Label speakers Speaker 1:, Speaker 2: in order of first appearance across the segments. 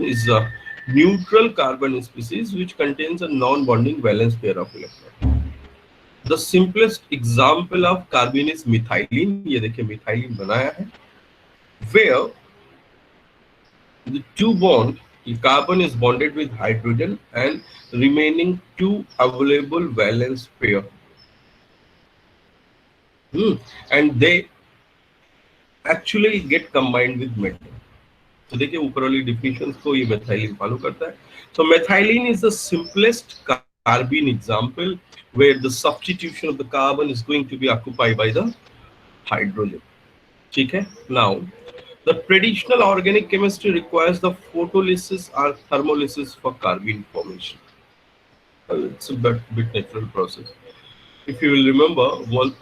Speaker 1: is a neutral carbon species which contains a non-bonding valence pair of electrons. The simplest example of carbene is methylene. ये देखिए methylene बनाया है, where the two bond carbon is bonded with hydrogen and remaining two available valence pair. And they actually get combined with metal. तो देखिए ऊपर वाली definitions को ये methylene follow करता है. So methylene is the simplest carbene example where the substitution of the carbon is going to be occupied by the hydrogen. ठीक है? Now the traditional organic chemistry requires the photolysis or thermolysis for carbene formation. It's a bit natural process. If you will remember,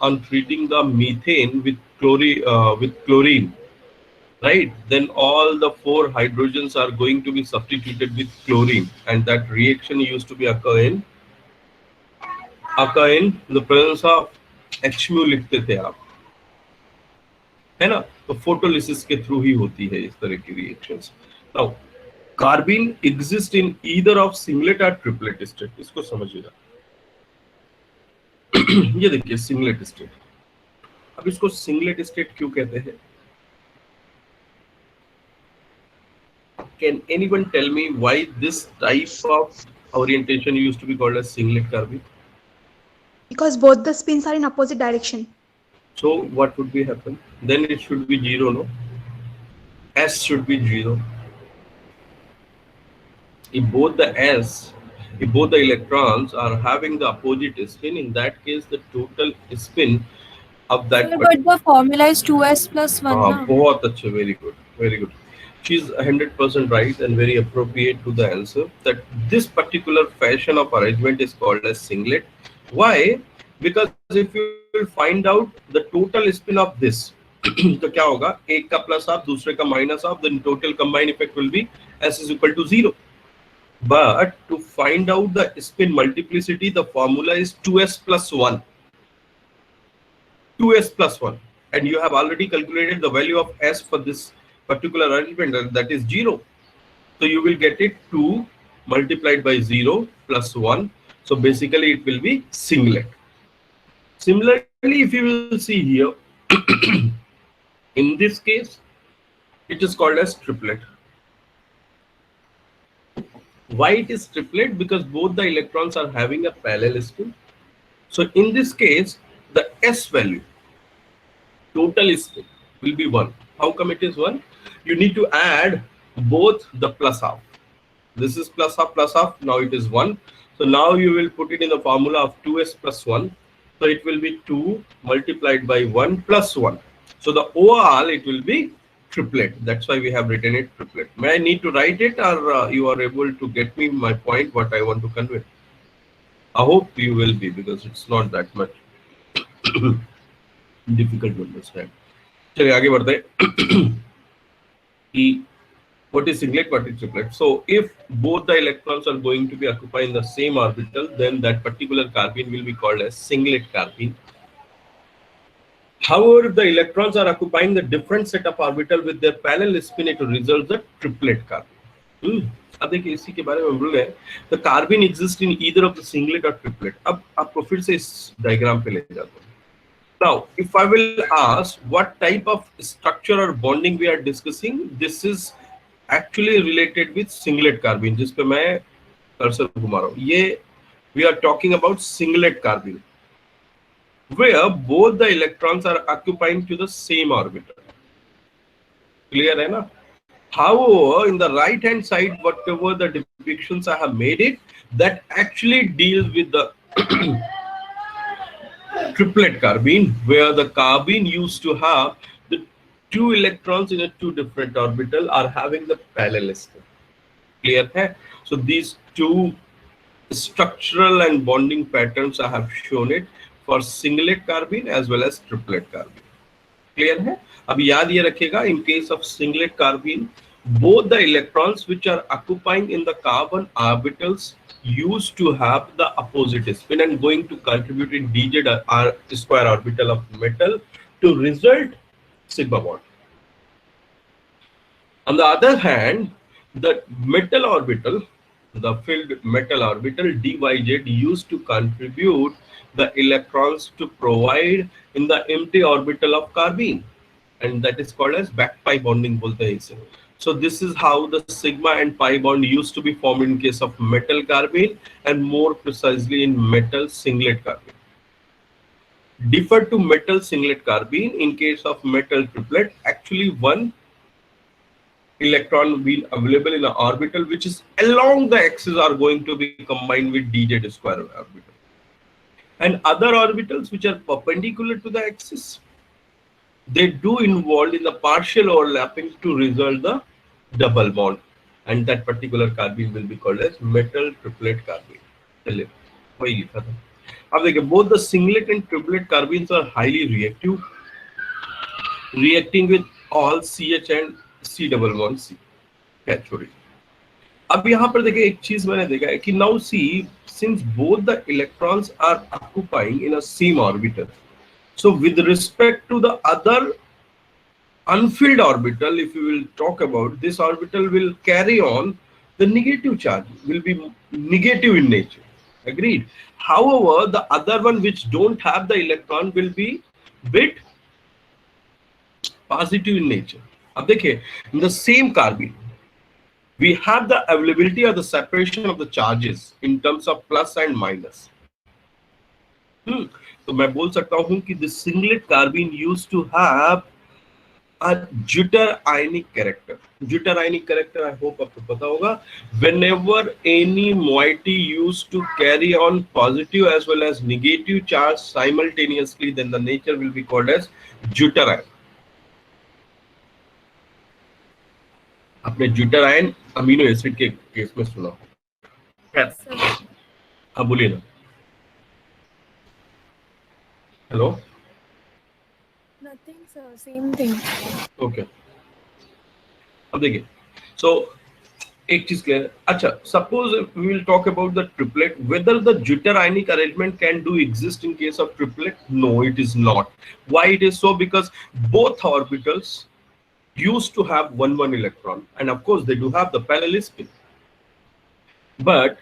Speaker 1: on treating the methane with chlorine, right? Then all the four hydrogens are going to be substituted with chlorine, and that reaction used to be occur in the presence of HMU लिखते थे आप, है ना? तो photolysis के through ही होती है इस तरह की reactions. Now carbene exist in either of singlet और ट्रिपलेट स्टेट. इसको समझिएगा. ये देखिए सिंगलेट स्टेट. अब इसको सिंगलेट स्टेट क्यों कहते हैं? Can anyone tell me why this type of orientation used to be called as singlet carbene?
Speaker 2: Because both the spins are in opposite direction.
Speaker 1: So what would be happen? Then it should be 0, no? S should be 0. If both the electrons are having the opposite spin, in that case the total spin of that.
Speaker 3: But the formula is 2s plus 1.
Speaker 1: बहुत अच्छे, very good, very good. She's 100% right and very appropriate to the answer that this particular fashion of arrangement is called as singlet. Why? Because if you will find out the total spin of this, तो क्या होगा? एक का plus of, दूसरे का minus of, then total combined effect will be S is equal to 0. But to find out the spin multiplicity, the formula is 2s plus 1. 2s plus 1, and you have already calculated the value of S for this particular arrangement, that is 0. So you will get it 2 multiplied by 0 plus 1. So basically it will be singlet. Similarly, if you will see here, in this case, it is called as triplet. Why it is triplet? Because both the electrons are having a parallel spin. So in this case, the S value, total spin, will be 1. How come it is 1? You need to add both the plus half. This is plus half, now it is 1. So now you will put it in the formula of 2s plus 1. So it will be 2 multiplied by 1 plus 1. So the overall it will be triplet. That's why we have written it triplet. May I need to write it, or you are able to get me my point, what I want to convey? I hope you will be, because it's not that much difficult to understand. चलिए आगे बढ़ते हैं. What is singlet, what is triplet? So if both the electrons are going to be occupying the same orbital, then that particular carbene will be called as singlet carbene. However, if the electrons are occupying the different set of orbital with their parallel spin, it results the triplet carbene. अब देखिए इसी के बारे में बोल रहे हैं. The carbene exists in either of the singlet or triplet. अब आपको फिर से इस डायग्राम पे ले जाता हूँ. Now, if I will ask what type of structure or bonding we are discussing, this is actually related with singlet carbene, जिस पे मैं कर्सर घुमा रहा हूँ. ये we are talking about singlet carbene, where both the electrons are occupying to the same orbital. Clear है ना? However, in the right hand side, whatever the depictions I have made it, that actually deals with the triplet carbene, where the carbene used to have the two electrons in a two different orbital are having the parallel spin. Clear hai? So these two structural and bonding patterns I have shown it for singlet carbene as well as triplet carbene. Clear hai? अब याद ये रखिएगा, in case of singlet carbene, both the electrons which are occupying in the carbon orbitals used to have the opposite spin and going to contribute in dz r square orbital of metal to result sigma bond. On the other hand, the metal orbital, the filled metal orbital dyz used to contribute the electrons to provide in the empty orbital of carbene, and that is called as back pi bonding bolte hain ise. So this is how the sigma and pi bond used to be formed in case of metal carbene, and more precisely in metal singlet carbene. Differ to metal singlet carbene, in case of metal triplet, actually one electron will be available in an orbital which is along the axis are going to be combined with dz square orbital, and other orbitals which are perpendicular to the axis, they do involved in the partial overlapping to result the double bond, and that particular carbene will be called as metal triplet carbene. चलिए वही लिखा था. अब देखिए, both the singlet and triplet carbenes are highly reactive, reacting with all CH and C double bond C. क्या छोड़ी. अब यहाँ पर देखिए एक चीज मैंने देखा है कि now see, since both the electrons are occupying in a same orbital, so with respect to the other unfilled orbital, if you will talk about, this orbital will carry on the negative charge, will be negative in nature. Agreed. However, the other one which don't have the electron will be bit positive in nature. अब देखिए, in the same carbene, we have the availability of the separation of the charges in terms of plus and minus. तो मैं बोल सकता हूं कि the singlet carbene used to have a jitter ionic character. Jitter ionic character, I hope आपको पता होगा. Whenever any moiety used to carry on positive as well as negative charge simultaneously, then the nature will be called as jitter ion. आपने jitter ion amino acid के case में सुना हो. हाँ बोलिए ना. Hello.
Speaker 3: Nothing, sir. Same thing.
Speaker 1: Okay. अब देखिए, सो एक चीज क्लियर. अच्छा, suppose we will talk about the triplet, whether the zwitterionic arrangement can do exist in case of triplet. No, it is not. Why it is so? Because both orbitals used to have one electron, and of course they do have the parallel spin, but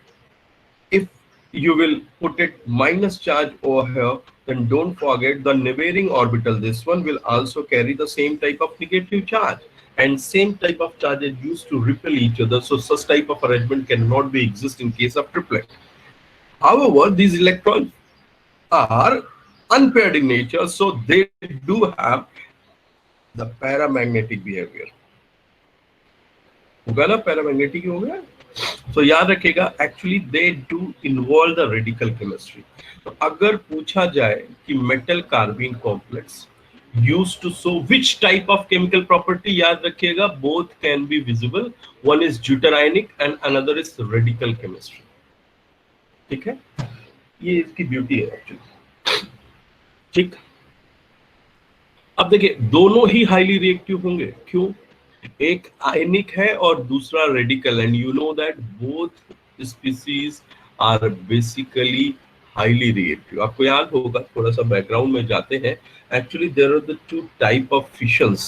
Speaker 1: if you will put it minus charge over here, then don't forget the neighboring orbital, this one will also carry the same type of negative charge, and same type of charges used to repel each other, so such type of arrangement cannot be exist in case of triplet. However, these electrons are unpaired in nature, so they do have the paramagnetic behavior. होगा ना, paramagnetic हो गया. तो याद रखिएगा, actually they do involve the radical chemistry. तो अगर पूछा जाए कि metal carbene complex used to show which type of chemical property, याद रखिएगा both can be visible. One is deuterionic and another is radical chemistry. ठीक है, ये इसकी ब्यूटी है एक्चुअली. ठीक. अब देखिए, दोनों ही हाईली रिएक्टिव होंगे. क्यों? एक आयनिक है और दूसरा radical, and you know that both species are basically highly reactive. आपको याद होगा, थोड़ा सा बैकग्राउंड में जाते हैं. Actually there are the two type of fissions.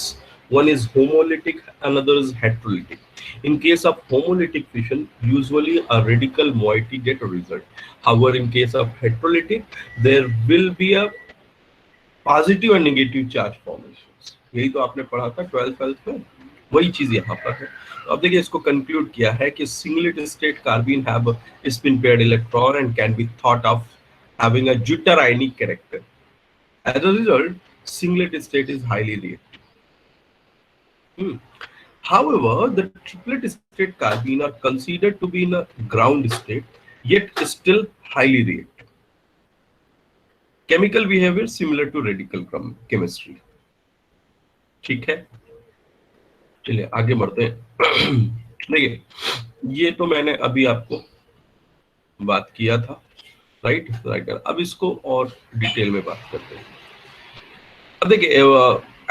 Speaker 1: One is homolytic, another is heterolytic. In case of homolytic fission, usually a radical moiety get a result. However, in case of heterolytic, there will be a positive और negative charge formations. यही तो आपने पढ़ा था 12th में, वही चीज यहाँ पर है. तो अब देखिए, इसको कंक्लूड किया है कि singlet state carbene have spin paired electron and can be thought of having a zwitterionic character. As a result, singlet state is highly reactive. However, the triplet state carbene are considered to be in a ground state, yet still highly reactive. Chemical behavior similar to radical chemistry. ठीक है, चलिए आगे बढ़ते हैं. देखिए, ये तो मैंने अभी आपको बात किया था, राइट. अब इसको और डिटेल में बात करते हैं. अब देखिए,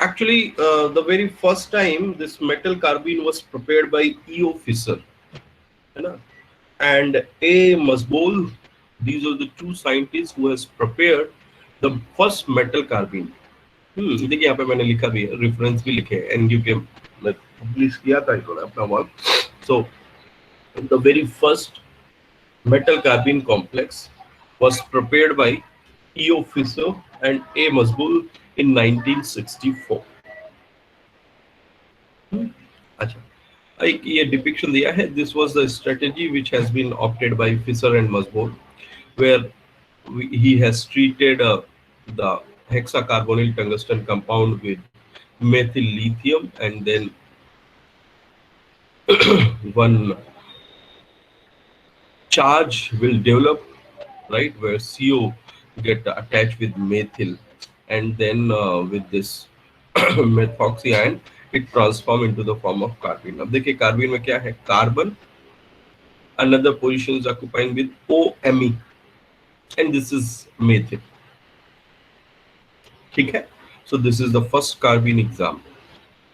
Speaker 1: actually the very first time this metal carbene was prepared by E.O. Fisher, है ना, and A. Masbol. These are the two scientists who has prepared the first metal carbene. देखिए यहाँ पे मैंने लिखा भी है, रेफरेंस भी लिखे हैं, एनयू के मैं पब्लिश किया था इन्होंने अपना work. So the very first metal carbene complex was prepared by E.O. Fisher and A. Masboul in 1964. अच्छा, एक ये डिपिक्शन दिया है. This was the strategy which has been opted by Fisher and Masboul, where he has treated the hexacarbonyl tungsten compound with methyl lithium, and then one charge will develop, right, where CO get attached with methyl, and then with this methoxy ion it transform into the form of carbene. अब देखिए carbon में क्या है, carbon another position is occupying with OMe, and this is methyl. ठीक है, so this is the first carbene example.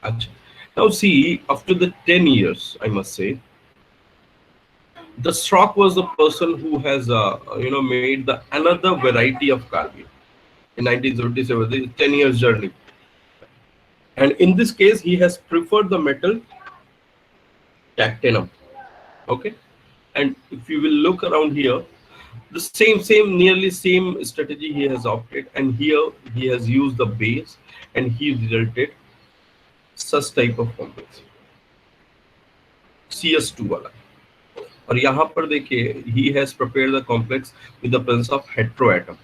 Speaker 1: अच्छा, now see, after the 10 years, I must say, the Strock was the person who has made the another variety of carbene in 1977. This is 10 years journey, and in this case he has preferred the metal tactinum. Okay, and if you will look around here, the same nearly same strategy he has opted, and here he has used the base and he resulted such type of complex CS2 वाला. और यहाँ पर देखिए he has prepared the complex with the presence of heteroatom,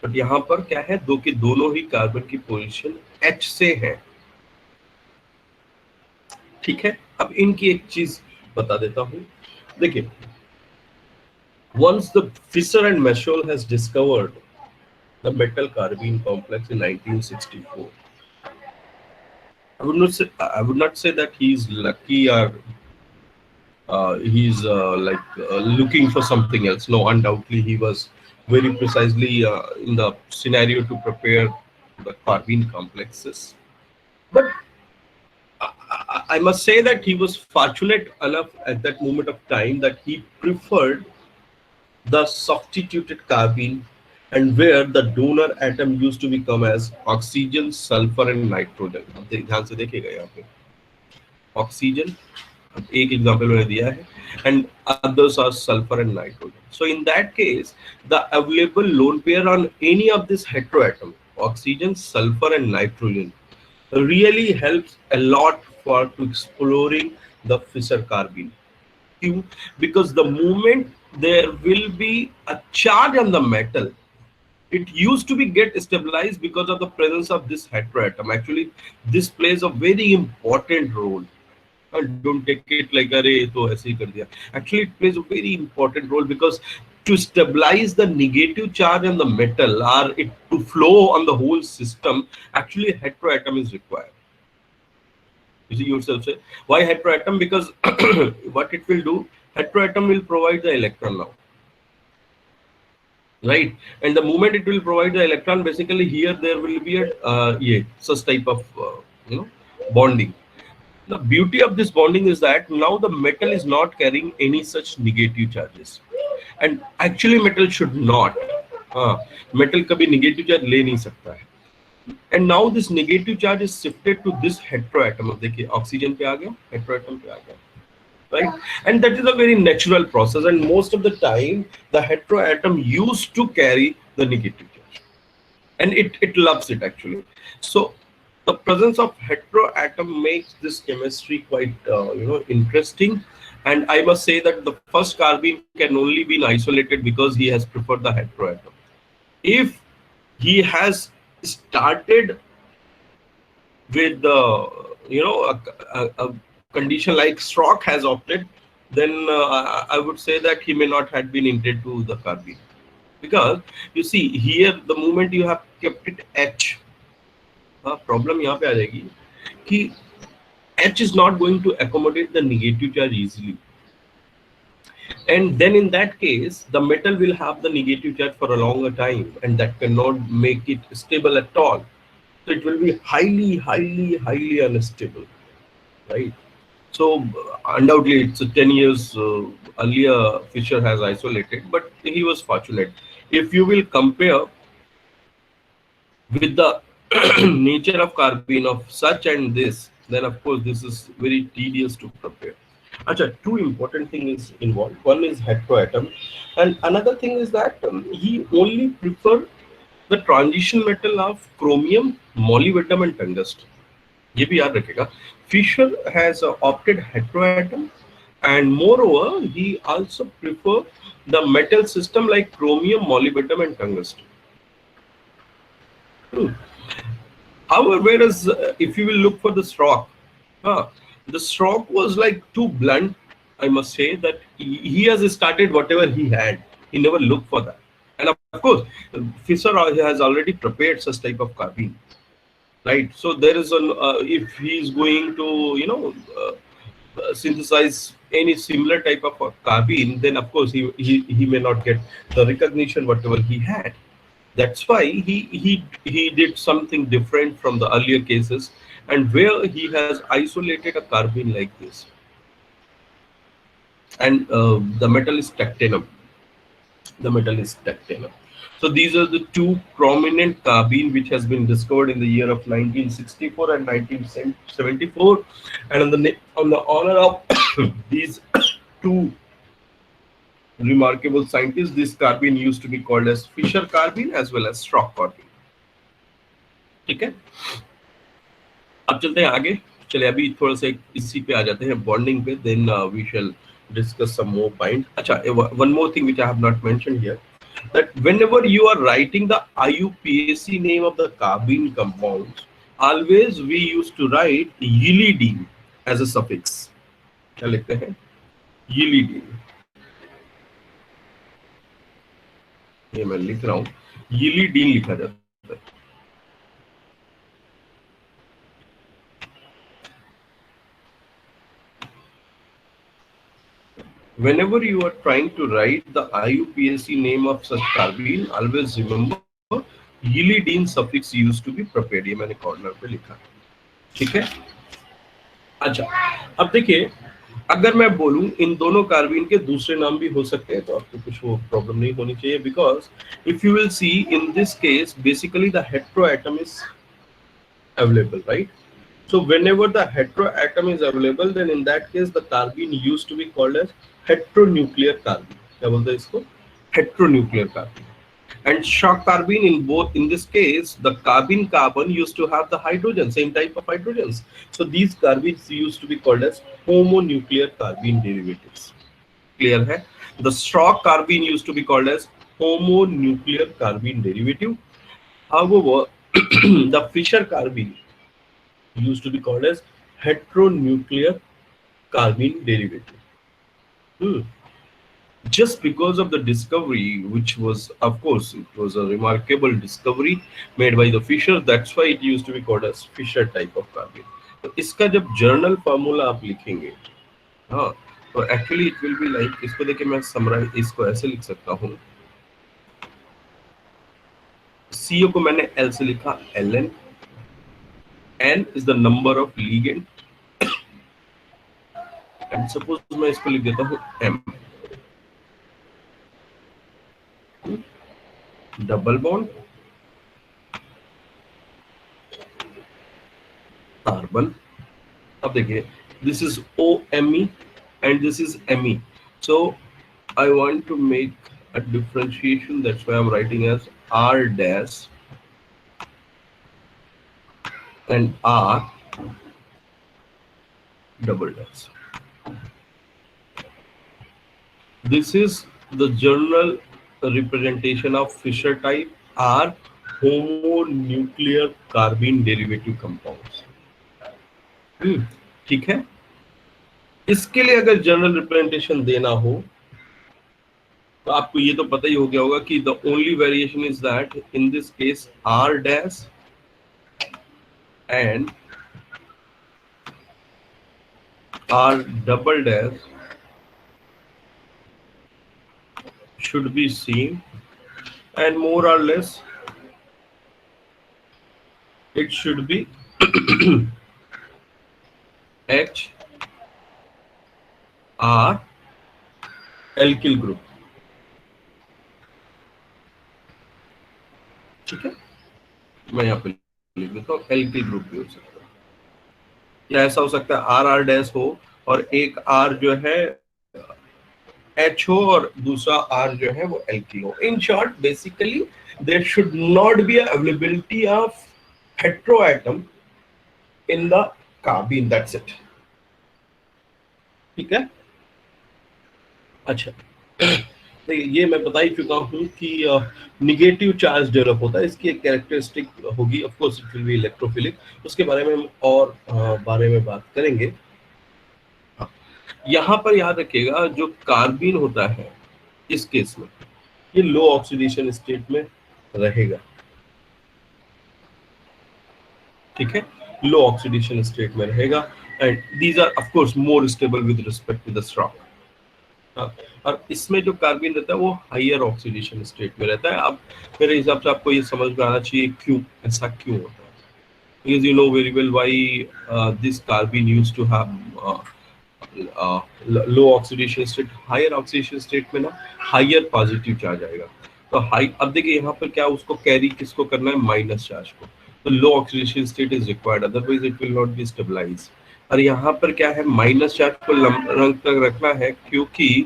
Speaker 1: but यहाँ पर क्या है, दो के दोनों ही कार्बन की पोजीशन H से है. ठीक है, अब इनकी एक चीज बता देता हूँ. देखिए, once the Fisher and Masholl has discovered the metal carbene complex in 1964, I would not say that he is lucky or he's looking for something else. No, undoubtedly he was very precisely in the scenario to prepare the carbene complexes. But I must say that he was fortunate enough at that moment of time that he preferred the substituted carbene, and where the donor atom used to become as oxygen, sulfur and nitrogen. अब ध्यान से देखिएगा यहाँ पे oxygen, एक example मैंने दिया है, and others are sulfur and nitrogen. So in that case, the available lone pair on any of this heteroatom, oxygen, sulfur and nitrogen, really helps a lot for exploring the Fisher carbene. Because the moment there will be a charge on the metal, it used to be get stabilized because of the presence of this heteroatom. Actually, this plays a very important role. And don't take it like अरे तो ऐसे ही कर दिया. Actually, it plays a very important role, because to stabilize the negative charge on the metal or it to flow on the whole system, actually heteroatom is required. You see yourself say, why heteroatom? Because what it will do, heteroatom will provide the electron now, right? And the moment it will provide the electron, basically here there will be a such type of bonding. The beauty of this bonding is that now the metal is not carrying any such negative charges, and actually metal should not. Metal कभी negative charge ले नहीं सकता है. And now this negative charge is shifted to this heteroatom. अब देखिए oxygen पे आ गया, heteroatom पे आ गया, right? And that is a very natural process, and most of the time the heteroatom used to carry the negative charge, and it loves it actually. So the presence of heteroatom makes this chemistry quite interesting, and I must say that the first carbene can only be isolated because he has preferred the heteroatom. If he has started with a condition like Strock has opted, then I would say that he may not have been intended to the carbene, because you see here the moment you have kept it H, problem यहाँ पे आ जाएगी कि H is not going to accommodate the negative charge easily, and then in that case the metal will have the negative charge for a longer time, and that cannot make it stable at all. So it will be highly unstable, right? So undoubtedly it's 10 years earlier Fisher has isolated, but he was fortunate. If you will compare with the nature of carbene of such and this, then of course this is very tedious to prepare. Acha, two important thing is involved. One is heteroatom, and another thing is that he only prefer the transition metal of chromium, molybdenum, and tungsten. ये भी याद रखेगा. Fisher has opted heteroatom, and moreover, he also prefer the metal system like chromium, molybdenum, and tungsten. Hmm. However, whereas if you will look for the stroke, the stroke was like too blunt. I must say that he has started whatever he had. He never looked for that. And of course, Fisher has already prepared such type of carbine, right? So there is an if he is going to synthesize any similar type of carbine, then of course he may not get the recognition whatever he had. That's why he did something different from the earlier cases, and where he has isolated a carbine like this, and the metal is titanium. The metal is titanium. So these are the two prominent carbine which has been discovered in the year of 1964 and 1974, and on the honor of these two remarkable scientists, this carbine used to be called as Fisher carbine as well as Strock carbine. ठीक है, अब चलते हैं आगे. चले अभी थोड़ा सा इसी पे आ जाते हैं, बॉन्डिंग पे. Then we shall discuss some more point. अच्छा, one more thing which I have not mentioned here, that whenever you are writing the IUPAC name of the carbene compounds, always we used to write yilidine as a suffix. क्या लिखते हैं? Yilidine. ये मैं लिख रहा हूँ, yilidine लिखा जाता है. Whenever you are trying to write the IUPAC name of such carbene, always remember yilidine suffix used to be prepared. ये मैंने कॉर्नर पे लिखा, ठीक है. अच्छा, अब देखिए, अगर मैं बोलूं इन दोनों कार्बीन के दूसरे नाम भी हो सकते हैं, तो आपको कुछ वो प्रॉब्लम नहीं होनी चाहिए, because if you will see in this case basically the heteroatom is available, right? So whenever the heteroatom is available, then in that case the carbene used to be called as heteronuclear carbene. क्या बोलते हैं इसको? Heteronuclear carbene. And shock carbene, in this case, the carbene carbon used to have the hydrogen, same type of hydrogens. So these carbenes used to be called as homonuclear carbene derivatives. Clear है? The shock carbene used to be called as homonuclear carbene derivative. However, the Fisher carbene used to be called as heteronuclear carbene derivative. Just because of the discovery, which was, of course, it was a remarkable discovery made by the Fisher. That's why it used to be called as Fisher type of carbene. तो इसका जब journal formula आप लिखेंगे, हाँ, तो actually it will be like, इसको देखिए मैं समराइज इसको ऐसे लिख सकता हूँ. CO को मैंने L से लिखा Ln. N is the number of ligand, and suppose मैं इसको लिख देता हूँ M. Double bond carbon. अब देखिए, this is OMe and this is Me. So I want to make a differentiation. That's why I'm writing as R dash and R double dash. This is the general representation of Fisher type R homonuclear carbene derivative compounds. ठीक है. इसके लिए अगर general representation देना हो तो आपको ये तो पता ही हो गया होगा कि the only variation is that in this case R dash and R double dash should be seen, and more or less it should be H R alkyl group. ठीक है, मैं यहाँ पे लिख देता हूँ alkyl group भी हो सकता है, या ऐसा हो सकता है RR डैश हो और एक R जो है H हो और दूसरा R जो है वो alkyl हो. In short, basically there should not be a availability of heteroatom in the carbene. That's it. ठीक है. अच्छा, तो ये मैं बता ही चुका हूँ कि निगेटिव चार्ज डेवलप होता है. इसकी एक कैरेक्टरिस्टिक होगी, of course it will B electrophilic. उसके बारे में हम और बारे में बात करेंगे. यहाँ पर याद रखिएगा, जो कार्बीन होता है इस केस में ये लो ऑक्सीडेशन स्टेट में रहेगा. ठीक है, लो ऑक्सीडेशन स्टेट में रहेगा. And these are of course more stable with respect to the Schrock. और इसमें जो कार्बन रहता है वो हायर ऑक्सीडेशन स्टेट में रहता है. अब मेरे हिसाब से आपको ये समझ में आना चाहिए क्यों ऐसा क्यों होता है. Because you know very well why this carbene used to have low oxidation state. Higher oxidation state में ना higher positive charge आएगा. तो हाई, अब देखिए यहाँ पर क्या उसको कैरी किसको करना है, माइनस चार्ज को. तो low oxidation state is required, otherwise it will not be stabilize. और यहाँ पर क्या है, माइनस चार्ज को रंग तक रखना है क्योंकि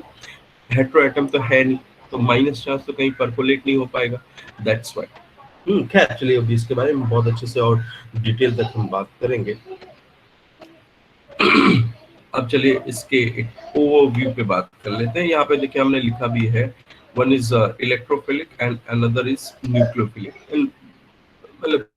Speaker 1: हेटेरोएटम तो है नहीं, तो माइनस चार्ज तो कहीं परकोलेट नहीं हो पाएगा. That's why. खैर चलिए, अभी इसके बारे में बहुत अच्छे से और डिटेल तक हम बात करेंगे. अब चलिए इसके एक ओवरव्यू पे बात कर लेते हैं. यहाँ पे देखिए हमने लिखा भी है, one is electrophilic and another is nucleophilic. मतलब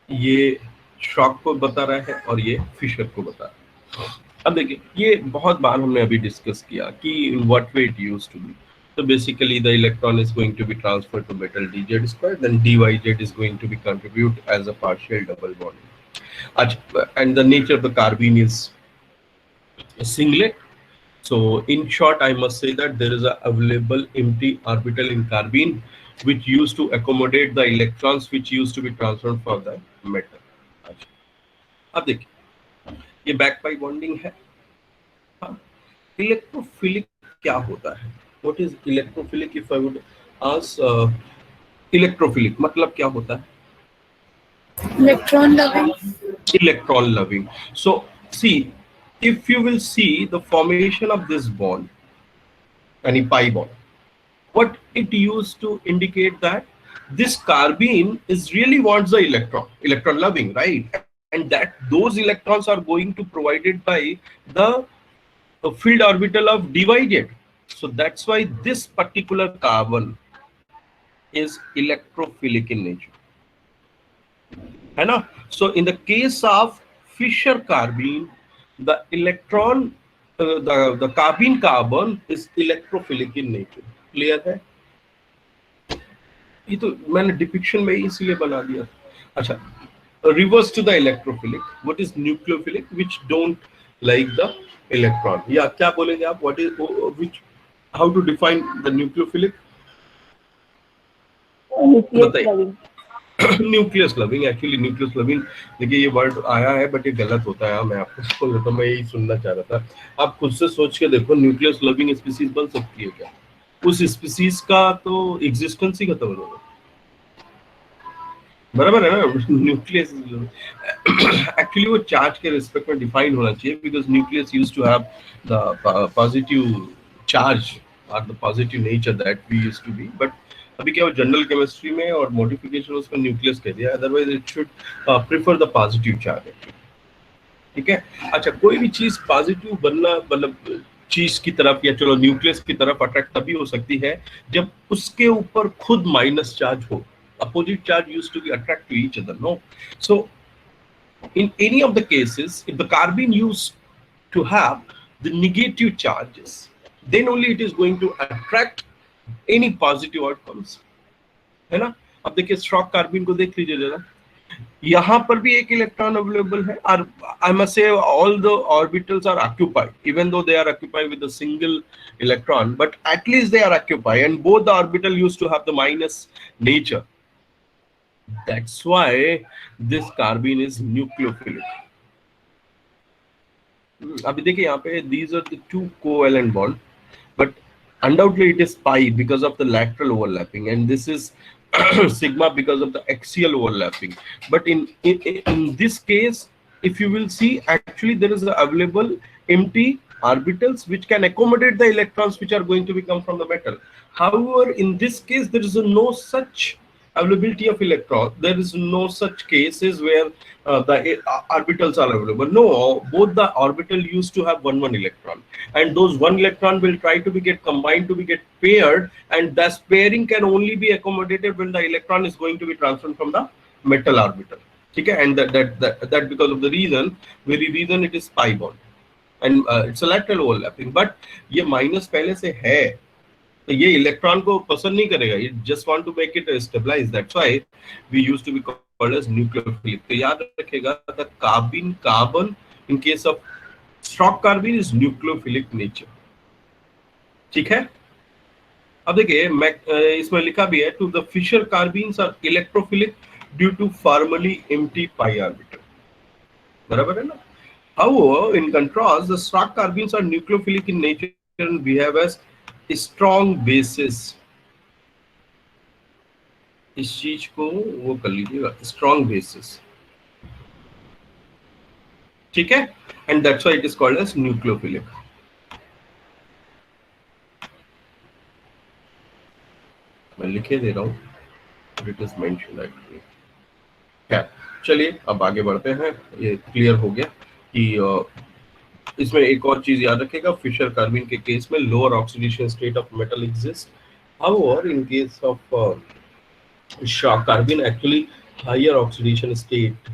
Speaker 1: ये शॉक को बता रहा है और ये फिशर को बता रहा है. अब देखिए ये बहुत बार हमने अभी डिस्कस किया कि in what way it used to be. So basically the electron is going to be transferred to metal dz square, then dyz is going to be contribute as a partial double bond. And the nature of the carbene is singlet. So in short, I must say that there is a available empty orbital in carbene which used to accommodate the electrons which used to be transferred for the metal. अब देखिए ये back pi bonding है. Electrophilic क्या होता है, what is electrophilic? If I would ask electrophilic मतलब क्या होता है?
Speaker 3: Electron loving.
Speaker 1: Electron loving. So see, if you will see the formation of this bond, any pi bond, what it used to indicate that this carbene is really wants the electron loving, right? And that those electrons are going to provided by the field orbital of dyz. So that's why this particular carbon is electrophilic in nature, है ना? So in the case of Fischer carbene, the electron the carbene carbon is electrophilic in nature. Clear है? ये तो मैंने depiction में इसीलिए बना दिया. अच्छा, reverse to the electrophilic, what is nucleophilic, which don't like the electron. या क्या बोलेंगे आप, what is which, how to define the nucleophilic? Nucleus loving. Actually nucleus loving, देखिए ये वर्ड आया है बट ये गलत होता है. मैं आपको बोल रहा था, मैं यही सुनना चाह रहा था. आप खुद से सोच के देखो, न्यूक्लियस लविंग स्पीसीज बन सकती है क्या? उस स्पीसीज का तो एग्जिस्टेंस ही खत्म हो जाएगा. बराबर है ना? न्यूक्लियस एक्चुअली वो चार्ज के रिस्पेक्ट में डिफाइन होना चाहिए, because nucleus used to have the positive charge और the positive nature that we used to be. But अभी क्या, वो जनरल केमिस्ट्री में और मॉडिफिकेशन उसका न्यूक्लियस कह दिया. Otherwise it should prefer the positive charge. ठीक है. अच्छा, कोई भी चीज पॉजिटिव बनना, मतलब चीज की तरफ या चलो न्यूक्लियस की तरफ अट्रैक्ट तभी हो सकती है जब उसके ऊपर खुद माइनस चार्ज हो. Opposite charge used to be attract to each other, no? So in any of the cases, if the carbene used to have the negative charges, then only it is going to attract any positive outcomes, है ना? अब देखिए stroke carbene को देख लीजिए जरा. यहाँ पर भी एक इलेक्ट्रॉन अवेलेबल है, और I must say all the orbitals are occupied, even though they are occupied with a single electron, but at least they are occupied, and both the orbital used to have the minus nature. That's why this carbene is nucleophilic. अभी देखिए यहाँ पे these are the two covalent bond, but undoubtedly it is pi because of the lateral overlapping, and this is sigma because of the axial overlapping. But in this case if you will see, actually there is available empty orbitals which can accommodate the electrons which are going to become from the metal. However, in this case, there is no such availability of electron. There is no such cases where the orbitals are available. No, both the orbital used to have one electron, and those one electron will try to be get combined to be get paired, and thus pairing can only be accommodated when the electron is going to be transferred from the metal orbital. ठीक है, and that because of the reason, very reason it is pi bond, and it's a lateral overlapping. But ये minus पहले से है, तो ये electron को पसंद नहीं करेगा, ये just want to make it stabilize, that's why we used to be called as nucleophilic. तो याद रखिएगा, the carbon in case of Schrock carbene is nucleophilic nature. ठीक है, अब देखिए मैं इसमें लिखा भी है, to the Fischer carbenes are electrophilic due to formally empty pi orbital. बराबर है ना. However, in contrast, the Stark carbines are nucleophilic in nature and behave as strong bases. इस चीज को वो कर लीजिएगा, strong bases. ठीक है, and that's why it is called as nucleophilic. मैं लिखे दे रहा हूँ, it is mentioned actually. क्या, चलिए अब आगे बढ़ते हैं. ये क्लियर हो गया कि इसमें एक और चीज याद रखेगा, फिशर कार्बिन के केस में lower oxidation state of metal exist. However in case of Schrock carbene actually higher oxidation state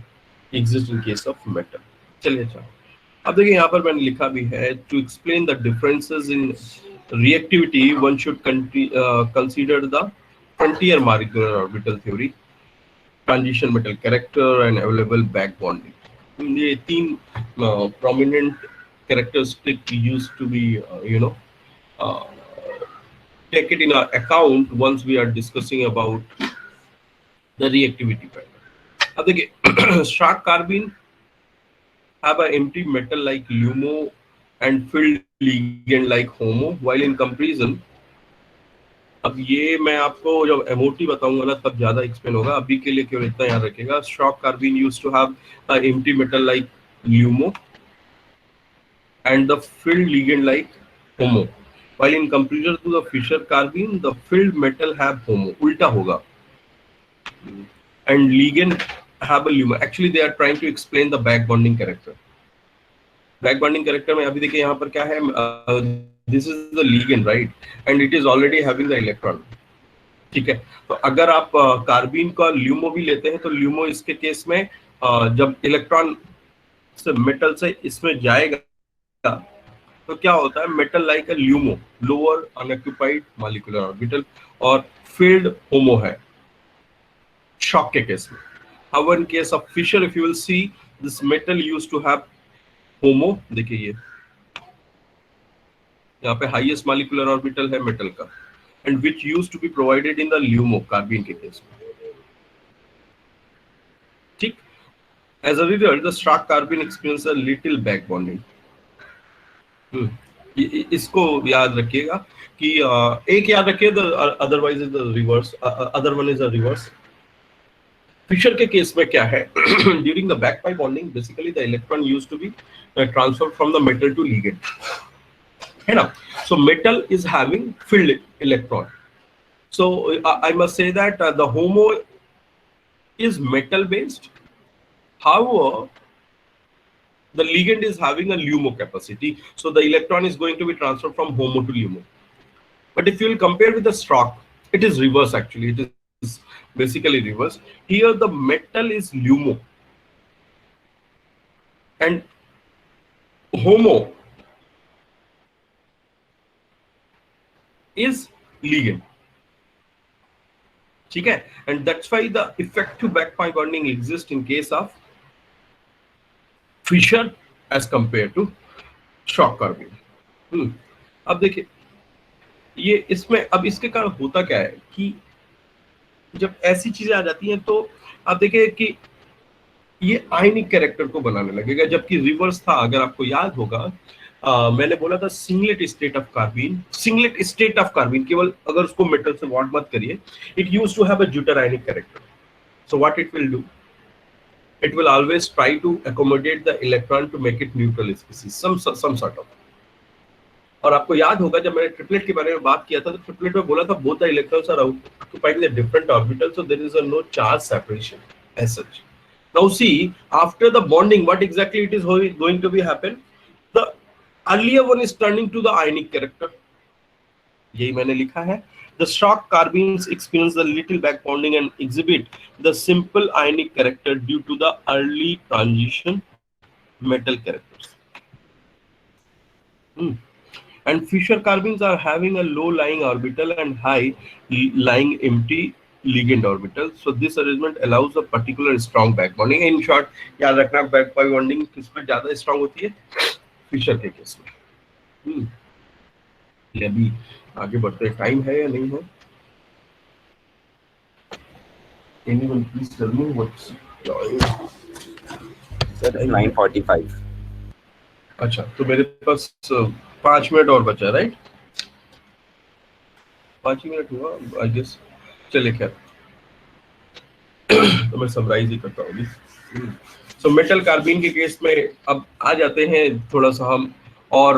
Speaker 1: exist in case of metal. चलिए अच्छा, अब देखिए यहाँ पर मैंने लिखा भी है, to explain the differences in reactivity one should consider the frontier molecular orbital theory, transition metal character and available back bonding. ये तीन prominent characteristics used to be take it in our account once we are discussing about the reactivity pattern. अब देखिए Stark carbine have an empty metal like LUMO and filled ligand like HOMO, while in comparison, अब ये मैं आपको जब MOT बताऊंगा ना तब ज्यादा एक्सप्लेन होगा, अभी के लिए केवल इतना याद रखिएगा. Stark carbine used to have an empty metal like LUMO and the filled ligand like HOMO, while in comparison to the Fisher carbine, the filled metal have HOMO. उल्टा होगा, and ligand have a LUMO. Actually they are trying to explain the back bonding character. Back bonding character में अभी देखिए यहाँ पर क्या है, this is the ligand, right, and it is already having the electron. ठीक है, तो अगर आप कार्बिन का ल्यूमो भी लेते हैं तो ल्यूमो इसके केस में जब इलेक्ट्रॉन से मेटल से इसमें जाएगा तो क्या होता है, मेटल लाइक अ LUMO, lower unoccupied molecular orbital और फील्ड होमो है शॉक के केस में. However, in case of Fisher, if you will see, this metal used to have होमो. देखिए ये यहाँ पे हाईएस्ट मॉलिक्यूलर ऑर्बिटल है मेटल का, and which used to be provided in the LUMO carbene के केस में. ठीक, as a result the Schrock carbene experience a little back bonding. इसको याद रखिएगा कि एक याद रखिए, otherwise is the reverse, other one is the reverse. Fischer के केस में क्या है, during the back pi bonding basically the electron used to be transferred from the metal to ligand, है ना. So metal is having filled electron. So I must say that the HOMO is metal based. However, the ligand is having a LUMO capacity. So the electron is going to be transferred from HOMO to LUMO. But if you will compare with the Stark, it is reverse actually. It is basically reverse. Here the metal is LUMO and HOMO is ligand. ठीक है, and that's why the effective back pi bonding exists in case of Fisher as compared to Stark carbine. अब देखिए ये इसमें अब इसके कारण होता क्या है कि जब ऐसी चीजें आ जाती हैं तो आप देखिए कि ये आयनिक कैरेक्टर को बनाने लगेगा, जबकि रिवर्स था. अगर आपको याद होगा मैंने बोला था singlet state of carbene, singlet state of carbene केवल अगर उसको मेटल से बॉन्ड मत करिए, it used to have a ज्यूटर ionic character. So what it will do, it will always try to accommodate the electron to make it neutral species, some sort of. और आपको याद होगा जब मैंने ट्रिपलेट के बारे में बात किया था तो ट्रिपलेट में बोला था both the electrons are occupied in a different orbital, so there is a no charge separation as such. Now see, after the bonding, what exactly it is going to be happen? The earlier one is turning to the ionic character. यही मैंने लिखा है. The shock carbines experience the little back bonding and exhibit the simple ionic character due to the early transition metal characters. And Fischer carbines are having a low lying orbital and high lying empty ligand orbital. So this arrangement allows a particular strong back bonding. In short, याद रखना back bonding किसमें ज़्यादा strong होती है? Fischer के case में. ये अभी आगे बढ़ते हैं. टाइम है या नहीं है? Anyone please tell me what's
Speaker 4: Sir, 9:45.
Speaker 1: अच्छा, तो मेरे पास 5 मिनट और बचा, राइट? 5 मिनट हुआ आई गेस. चलिए खैर, तो मैं समराइज ही करता हूँ. सो मेटल कार्बिन के केस में अब आ जाते हैं थोड़ा सा हम और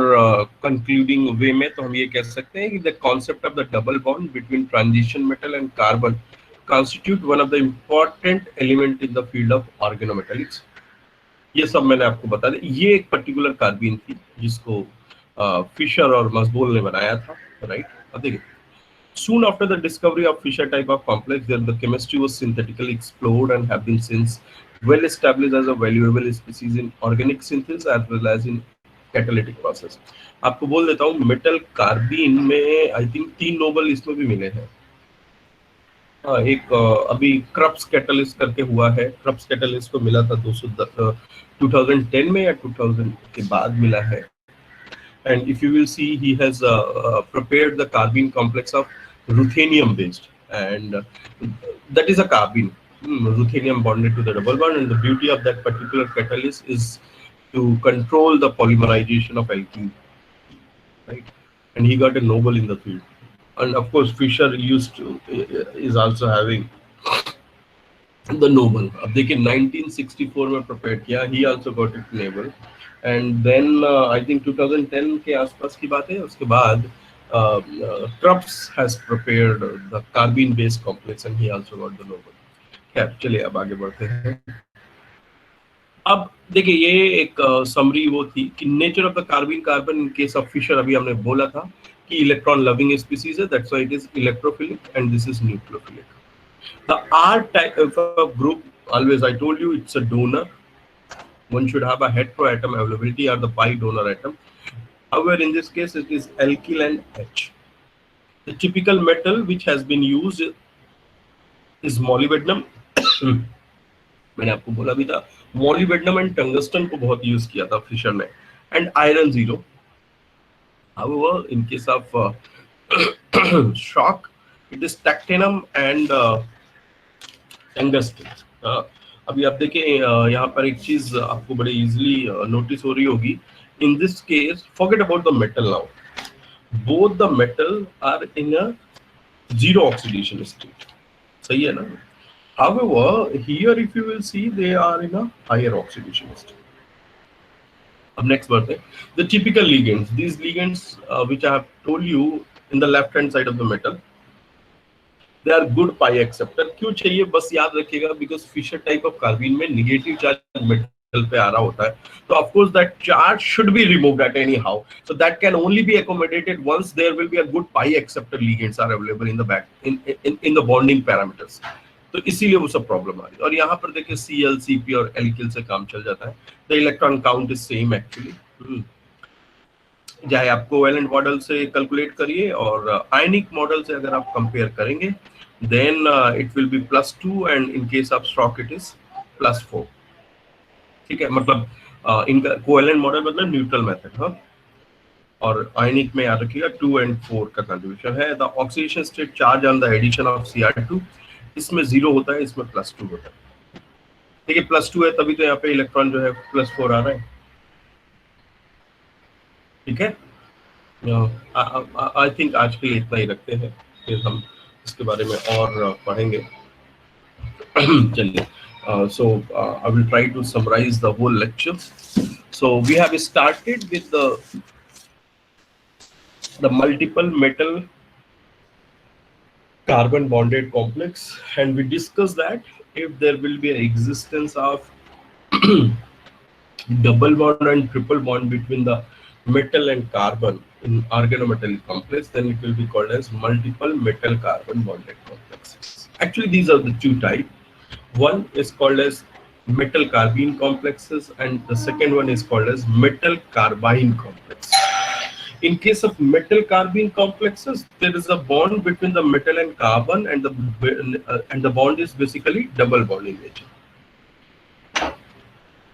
Speaker 1: कंक्लूडिंग वे में. तो हम ये कह सकते हैं कि the concept of the double bond between transition metal and carbon constitute one of the important element in the field of organometallics. ये सब मैंने आपको बता दिया. ये एक पर्टिकुलर कार्बिन थी जिसको फिशर और मसबोल ने बनाया था, राइट? अब देखिए, soon after the discovery of Fischer type of complex, there the chemistry was synthetically explored and have been since well established as a valuable species in organic synthesis as well as in catalytic process. आपको बोल देता हूँ, metal कार्बिन में I think 3 Nobel इसमें भी मिले हैं. एक अभी क्रप्स कैटलिस्ट करके हुआ है. क्रप्स कैटलिस्ट को मिला था 2010 में या 2000 के बाद मिला है. And if you will see, he has prepared the carbene complex of ruthenium based, and that is a carbene, ruthenium bonded to the double bond, and the beauty of that particular catalyst is to control the polymerization of alkene, right? And he got a Nobel in the field. And of course Fischer is also having the Nobel. अब देखिए 1964 में prepare किया. He also got it Nobel. And then I think 2010 के आसपास की बात है. उसके बाद Krupps has prepared the carbene based complex and he also got the Nobel. खैर चलिए अब आगे बढ़ते हैं. अब देखिए ये एक समरी वो थी कि nature of the carbon in case of Fischer अभी हमने बोला था कि इलेक्ट्रॉन लविंग स्पीसीज है, that's why it is electrophilic and this is nucleophilic. The R type of group, always I told you it's a donor. One should have a heteroatom availability or the pi donor atom. However, in this case it is alkyl and H. The typical metal which has been used is molybdenum. मैंने आपको बोला भी था molybdenum and tungsten को बहुत use किया था Fisher ने, and iron 0. However, in case of shock, it is tactinum and tungsten. अभी आप देखिए यहाँ पर एक चीज आपको बड़े इजीली नोटिस हो रही होगी. In this case, forget about the metal now. Both the metal are in a zero oxidation state. सही है ना? However, here if you will see, they are in a higher oxidation state. अब next बढ़ते हैं. The typical ligands. These ligands which I have told you in the left hand side of the metal, they are good pi acceptor. क्यों चाहिए बस याद रखिएगा, because Fischer type of carbene में negative charge metal पे आ रहा होता है, तो of course that charge should be removed at anyhow. So that can only be accommodated once there will be a good pi acceptor ligands are available in the back in the bonding parameters. तो इसीलिए वो सब problem आ रही है. और यहाँ पर देखिए Cl, Cp और alkyl से काम चल जाता है. The electron count is same actually. चाहे आप कोवेलेंट मॉडल से कैलकुलेट करिए और आयनिक मॉडल से अगर आप कंपेयर करेंगे, then it will be +2 and in case of Schrock it is +4. ठीक है, मतलब इनका कोवेलेंट मॉडल मतलब न्यूट्रल मेथड. हाँ, और आयनिक में याद रखिएगा 2 and 4 का कंट्रीब्यूशन है. The oxidation state charge on the addition of Cr2, इसमें 0 होता है, इसमें +2 होता है. देखिए +2 है तभी तो यहाँ पे इलेक्ट्रॉन जो है +4 आ रहा है. ठीक है, आई थिंक आज के लिए इतना ही रखते हैं, फिर हम इसके बारे में और पढ़ेंगे. चलिए I will try to summarize the whole lecture. So we have started with the multiple metal carbon bonded complex, and we discussed that if there will be an existence of double bond and triple bond between the metal and carbon in organometallic complex, then it will be called as multiple metal carbon bonded complexes. Actually, these are the two types. One is called as metal carbene complexes, and the second one is called as metal carbine complex. In case of metal carbene complexes, there is a bond between the metal and carbon, and the bond is basically double bond in nature.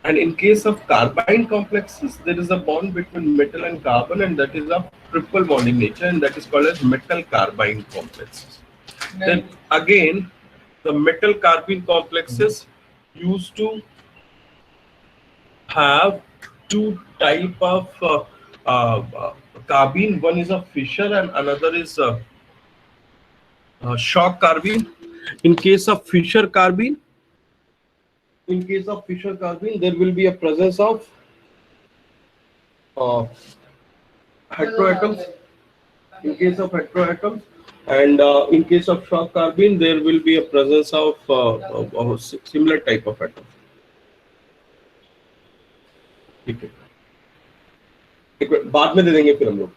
Speaker 1: And in case of carbine complexes, there is a bond between metal and carbon, and that is a triple bond in nature, and that is called as metal carbine complexes. Then again, the metal carbene complexes used to have two type of carbene. One is a Fischer and another is shock carbene. In case of Fischer carbene, there will be a presence of heteroatoms. In case of heteroatoms, and in case of shock carbene, there will be a presence of similar type of atom. ठीक है, बाद में दे देंगे फिर हम लोग.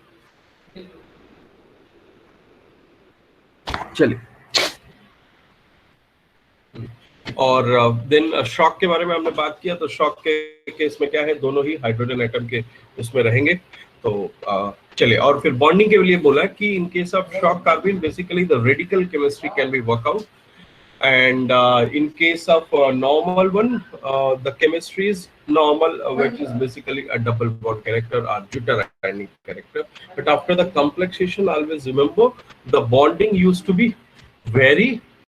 Speaker 1: चलिए, और देन शॉक के बारे में हमने बात किया. तो शॉक के केस में क्या है, दोनों ही हाइड्रोजन एटम के उसमें रहेंगे. तो चलिए, और फिर बॉन्डिंग के लिए बोला कि इन case of shock carbon basically the radical chemistry can be work out, and in case of normal one, the chemistry is normal, which is basically a double bond character or deuterionic character. But after the complexation, always remember the bonding used to be very